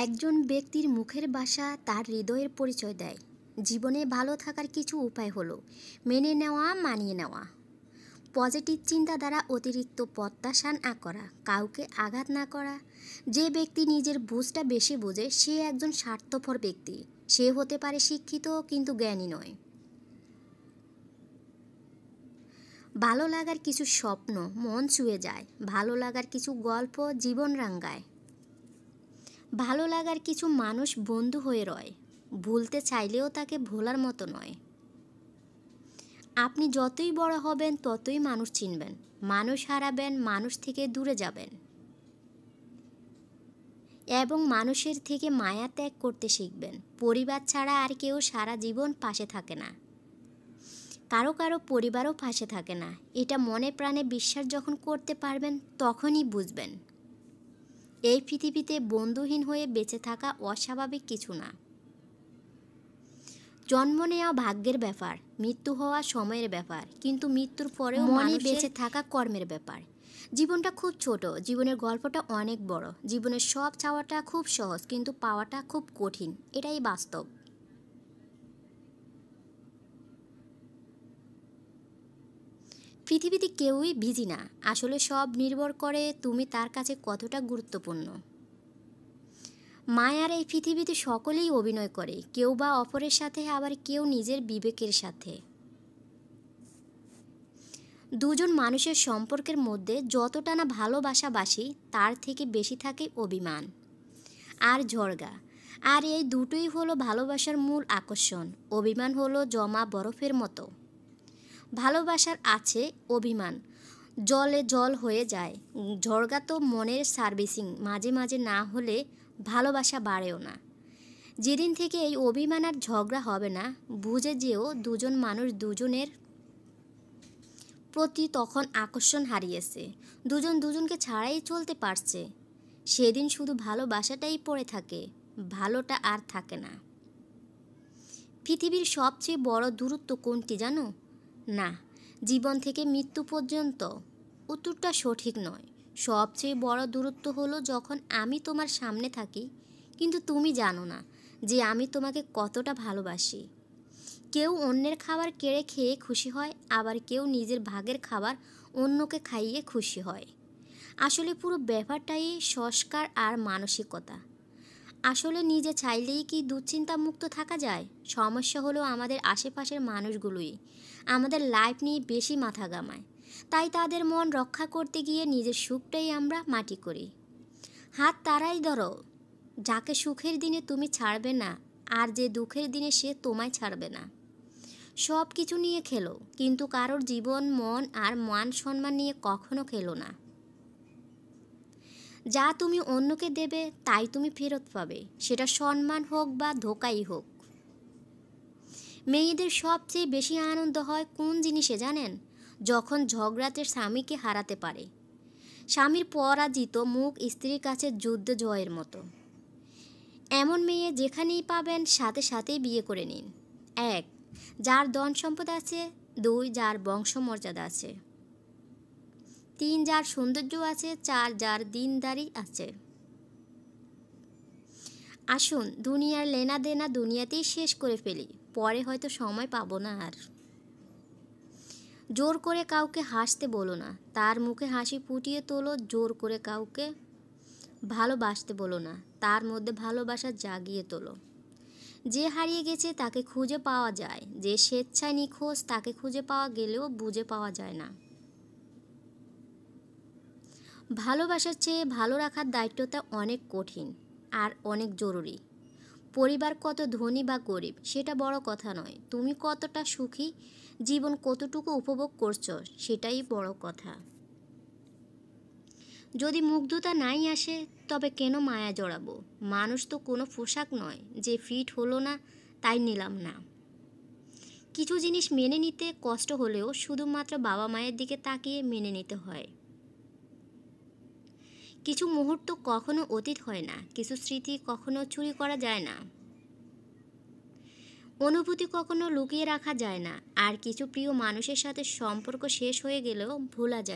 একজন ব্যক্তির মুখের ভাষা তার হৃদয়ের পরিচয় দেয়। জীবনে ভালো থাকার কিছু উপায় হলো মেনে নেওয়া, মানিয়ে নেওয়া, পজিটিভ চিন্তা দ্বারা অতিরিক্ত প্রত্যাশা না করা, কাউকে আঘাত না করা। যে ব্যক্তি নিজের বুঝটা বেশি বোঝে সে একজন স্বার্থপর ব্যক্তি। সে হতে পারে শিক্ষিত কিন্তু জ্ঞানী নয়। ভালো লাগার কিছু স্বপ্ন মন ছুঁয়ে যায়। ভালো লাগার কিছু গল্প জীবন রাঙায়। ভালো লাগার কিছু মানুষ বন্ধু হয়ে রয়, ভুলতে চাইলেও তাকে ভোলার মতো নয়। আপনি যতই বড় হবেন ততই মানুষ চিনবেন, মানুষ হারাবেন, মানুষ থেকে দূরে যাবেন এবং মানুষের থেকে মায়া ত্যাগ করতে শিখবেন। পরিবার ছাড়া আর কেউ সারা জীবন পাশে থাকে না, কারো কারো পরিবারও পাশে থাকে না। এটা মনে প্রাণে বিশ্বাস যখন করতে পারবেন তখনই বুঝবেন এই পৃথিবীতে বন্ধুহীন হয়ে বেঁচে থাকা অস্বাভাবিক কিছু না। জন্ম নেওয়া ভাগ্যের ব্যাপার, মৃত্যু হওয়া সময়ের ব্যাপার, কিন্তু মৃত্যুর পরেও মনে বেঁচে থাকা কর্মের ব্যাপার। জীবনটা খুব ছোট, জীবনের গল্পটা অনেক বড়। জীবনের সব চাওয়াটা খুব সহজ কিন্তু পাওয়াটা খুব কঠিন, এটাই বাস্তব। পৃথিবীতে কেউই বিজি না, আসলে সব নির্ভর করে তুমি তার কাছে কতটা গুরুত্বপূর্ণ। মায়ার এই পৃথিবীতে সকলেই অভিনয় করে, কেউ বা অপরের সাথে, আবার কেউ নিজের বিবেকের সাথে। দুজন মানুষের সম্পর্কের মধ্যে যতটা না ভালোবাসাবাসি তার থেকে বেশি থাকে অভিমান আর ঝগড়া। আর এই দুটোই হলো ভালোবাসার মূল আকর্ষণ। অভিমান হলো জমা বরফের মতো। ভালোবাসার আছে অভিমান জলে জল হয়ে যায়। ঝগড়া তো মনের সার্ভিসিং, মাঝে মাঝে না হলে ভালোবাসা বাড়েও না। যেদিন থেকে এই অভিমান আর ঝগড়া হবে না, বুঝে যেও দুজন মানুষ দুজনের প্রতি তখন আকর্ষণ হারিয়েছে, দুজন দুজনকে ছাড়াই চলতে পারছে। সেদিন শুধু ভালোবাসাটাই পড়ে থাকে, ভালোটা আর থাকে না। পৃথিবীর সবচেয়ে বড় দূরত্ব কোনটি জানো? না, জীবন থেকে মৃত্যু পর্যন্ত। উত্তরটা সঠিক নয়। সবচেয়ে বড় দূরত্ব হলো যখন আমি তোমার সামনে থাকি কিন্তু তুমি জানো না যে আমি তোমাকে কতটা ভালোবাসি। কেউ অন্যের খাবার কেড়ে খেয়ে খুশি হয়, আবার কেউ নিজের ভাগের খাবার অন্যকে খাইয়ে খুশি হয়। আসলে পুরো ব্যাপারটাই সংস্কার আর মানসিকতা। আসলে নিজে চাইলেই কি দুশ্চিন্তা মুক্ত থাকা যায়? সমস্যা হলো আমাদের আশেপাশের মানুষগুলোই আমাদের লাইফ নিয়ে বেশি মাথা ঘামায়, তাই তাদের মন রক্ষা করতে গিয়ে নিজের সুখটাই আমরা মাটি করি। হাত তারাই ধরো যাকে সুখের দিনে তুমি ছাড়বে না, আর যে দুঃখের দিনে সে তোমায় ছাড়বে না। সব কিছু নিয়ে খেলো কিন্তু কারোর জীবন, মন আর মান সম্মান নিয়ে কখনো খেলো না। যা তুমি অন্যকে দেবে তাই তুমি ফেরত পাবে, সেটা সম্মান হোক বা ধোঁকাই হোক। মেয়েদের সবচেয়ে বেশি আনন্দ হয় কোন জিনিসে জানেন? যখন ঝগড়াতে স্বামীকে হারাতে পারে। স্বামীর পরাজিত মুখ স্ত্রীর কাছে যুদ্ধ জয়ের মতো। এমন মেয়ে যেখানেই পাবেন সাথে সাথেই বিয়ে করে নিন। 1. যার ধন সম্পদ আছে। 2. যার বংশমর্যাদা আছে। 3. যার সৌন্দর্য আছে। 4. যার দিনদারি আছে। আসুন দুনিয়ার লেনা দেনা দুনিয়াতেই শেষ করে ফেলি, পরে হয়তো সময় পাবো না আর। জোর করে কাউকে হাসতে বলো না, তার মুখে হাসি ফুটিয়ে তোলো। জোর করে কাউকে ভালোবাসতে বলো না, তার মধ্যে ভালোবাসা জাগিয়ে তোলো। যে হারিয়ে গেছে তাকে খুঁজে পাওয়া যায়, যে স্বেচ্ছায় নিখোঁজ তাকে খুঁজে পাওয়া গেলেও বুঝে পাওয়া যায় না। ভালোবাসার চেয়ে ভালো রাখার দায়িত্বটা অনেক কঠিন আর অনেক জরুরি। পরিবার কত ধনী বা গরিব সেটা বড় কথা নয়, তুমি কতটা সুখী, জীবন কতটুকু উপভোগ করছো সেটাই বড় কথা। যদি মুগ্ধতা নাই আসে তবে কেন মায়া জড়াবো? মানুষ তো কোনো পোশাক নয় যে ফিট হলো না তাই নিলাম না। কিছু জিনিস মেনে নিতে কষ্ট হলেও শুধুমাত্র বাবা মায়ের দিকে তাকিয়ে মেনে নিতে হয়। কিছু মুহূর্ত কখনো অতীত হয় না, কিছু স্মৃতি কখনো চুরি করা যায় না, অনুভূতি কখনো লুকিয়ে রাখা যায় না, আর কিছু প্রিয় মানুষের সাথে সম্পর্ক শেষ হয়ে গেলেও ভোলা যায়।